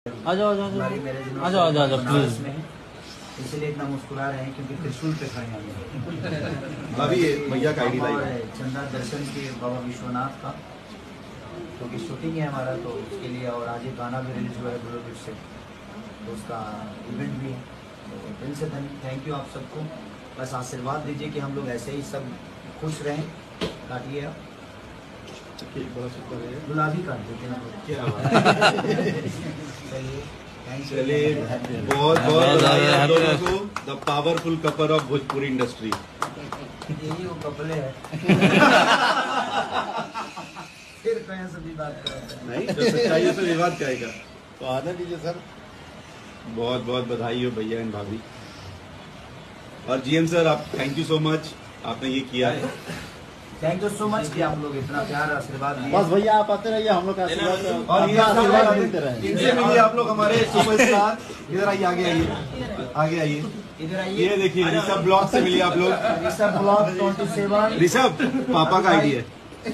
आ जाओ आ जाओ आ जाओ आ जाओ प्लीज। इसलिए इतना मुस्कुरा रहे हैं क्योंकि त्रिशूल पे खड़े हैं अभी भैया का आईडी लाइव है। चंदा दर्शन के बाबा विश्वनाथ का क्योंकि शूटिंग है हमारा, तो उसके लिए और आज एक गाना भी रिलीज हुआ है बुलोबिट से, तो उसका इवेंट भी है। तो दिल से थैंक यू आप सबको। बस आशीर्वाद दीजिए कि हम लोग ऐसे ही सब खुश रहें। काटिए आप गुलाबी काट देते हैं। चलिए बहुत बहुत बधाई आप दोनों को, the powerful couple of Bhojpuri industry. यही वो कपले है। फिर कहीं से भी बात करते हैं। नहीं तो सच्चाई से विवाद करेगा। तो आने दीजिए सर। बहुत बहुत बधाई हो भैया एंड भाभी। और जीएम सर आप थैंक यू सो मच, आपने ये किया है। थैंक यू सो मच कि आप लोग इतना प्यार आशीर्वाद दिए। बस भैया आप आते रहिए, हम लोग का आशीर्वाद और ये आशीर्वाद मिलते रहे। इनसे मिलिए आप लोग हमारे सुपरस्टार। इधर आइए, आगे आइए, आगे आइए। इधर आइए। ये देखिए ऋषभ ब्लॉग से मिलिए आप लोग। ऋषभ ब्लॉग 27। ऋषभ पापा का आईडी है।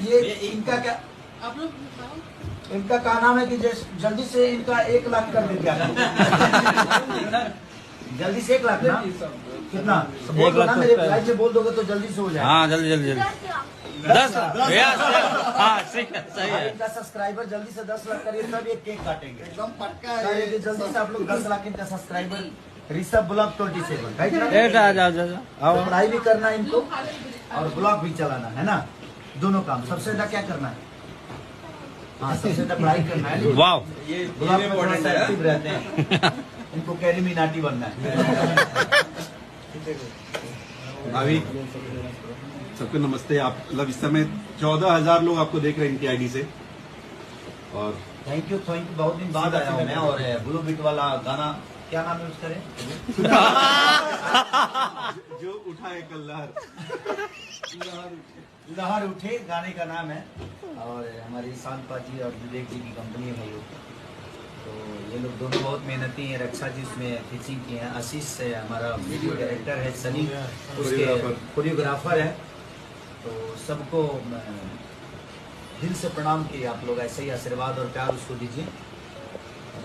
ये इनका क्या, इनका क्या नाम है कि जल्दी से इनका 1 लाख कर दीजिए आप। जल्दी से 1 लाख ना कितना बोल दो ना, मेरे लाइव में बोल दोगे तो जल्दी से हो जाएगा। हाँ जल्दी जल्दी जल्दी 10 हाँ सही है। इनका सब्सक्राइबर जल्दी से 10 लाख करिए, तब एक केक काटेंगे। एकदम पक्का है है। कि जल्दी से आप लोग 10 लाख इनका सब्सक्राइबर। ऋषभ ब्लॉग 27 राइट ना? आ जाओ जाओ तो पढ़ाई भी करना है इनको और ब्लॉग भी चलाना है ना, दोनों काम। सबसे ज्यादा क्या करना है? हाँ सबसे ज्यादा पढ़ाई करना है। वाह ये ब्लॉग में थोड़ा सा एक्टिव रहते हैं। इनको कैरीमिनाटी बनना है। भाभी सबको नमस्ते। आप मतलब इस समय 14,000 लोग आपको देख रहे हैं इनकी आईडी से। और थैंक यू बहुत दिन बाद आया हूँ मैं। और ब्लू बीट वाला गाना क्या नाम है उसका? जो उठाए कल्लर लहर उठे गाने का नाम है। और हमारे ईशान पाजी और विवेक जी की कंपनी है भाई। तो ये लोग दोनों बहुत मेहनती हैं। रक्षा जी उसमें फीचिंग की हैं। आशीष से हमारा वीडियो डायरेक्टर है। सनी उसके कोरियोग्राफर है। तो सबको दिल से प्रणाम कि आप लोग ऐसे ही आशीर्वाद और प्यार उसको दीजिए।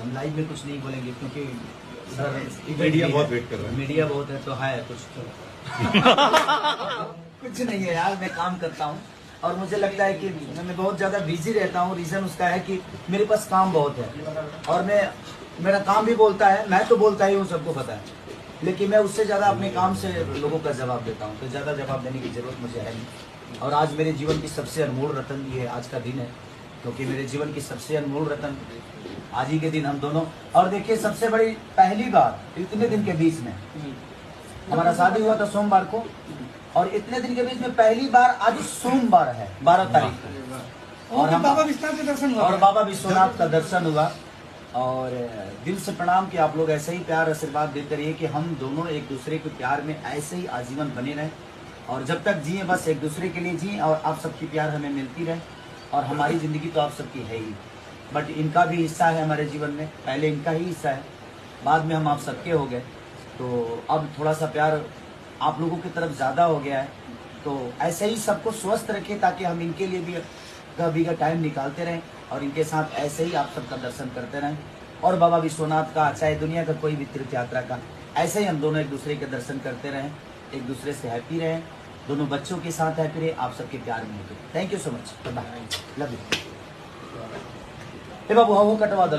हम लाइव में कुछ नहीं बोलेंगे क्योंकि मीडिया बहुत वेट कर रहा है। मीडिया बहुत है तो है कुछ कुछ नहीं है यार, मैं काम करता हूँ और मुझे लगता है कि मैं बहुत ज़्यादा बिजी रहता हूँ। रीज़न उसका है कि मेरे पास काम बहुत है और मेरा काम भी बोलता है। मैं तो बोलता ही हूँ, सबको पता है, लेकिन मैं उससे ज़्यादा अपने काम से लोगों का जवाब देता हूँ। तो ज़्यादा जवाब देने की ज़रूरत मुझे है नहीं। और आज मेरे जीवन की सबसे अनमोल रतन ये आज का दिन है, क्योंकि मेरे जीवन की सबसे अनमोल रतन आज ही के दिन हम दोनों। और देखिए सबसे बड़ी पहली बार इतने दिन के बीच में, हमारा शादी हुआ था सोमवार को, और इतने दिन के बीच में पहली बार आज सोमवार है 12 तारीख को, और बाबा विश्वनाथ का दर्शन हुआ। और बाबा विश्वनाथ का दर्शन हुआ। और दिल से प्रणाम कि आप लोग ऐसे ही प्यार आशीर्वाद देते रहिए कि हम दोनों एक दूसरे के प्यार में ऐसे ही आजीवन बने रहें और जब तक जिए बस एक दूसरे के लिए जिए और आप सबकी प्यार हमें मिलती रहे। और हमारी ज़िंदगी तो आप सबकी है ही, बट इनका भी हिस्सा है हमारे जीवन में। पहले इनका ही हिस्सा है, बाद में हम आप सबके हो गए। तो अब थोड़ा सा प्यार आप लोगों की तरफ ज़्यादा हो गया है। तो ऐसे ही सबको स्वस्थ रखिए ताकि हम इनके लिए भी कभी का टाइम निकालते रहें और इनके साथ ऐसे ही आप सबका दर्शन करते रहें। और बाबा विश्वनाथ का, चाहे दुनिया का कोई भी तीर्थ यात्रा का, ऐसे ही हम दोनों एक दूसरे के दर्शन करते रहें, एक दूसरे से हैप्पी रहें, दोनों बच्चों के साथ हैप्पी रहे, आप सबके प्यार में होते। Thank you so much, bye, love you. बाबू हाँ वो कटवा दो।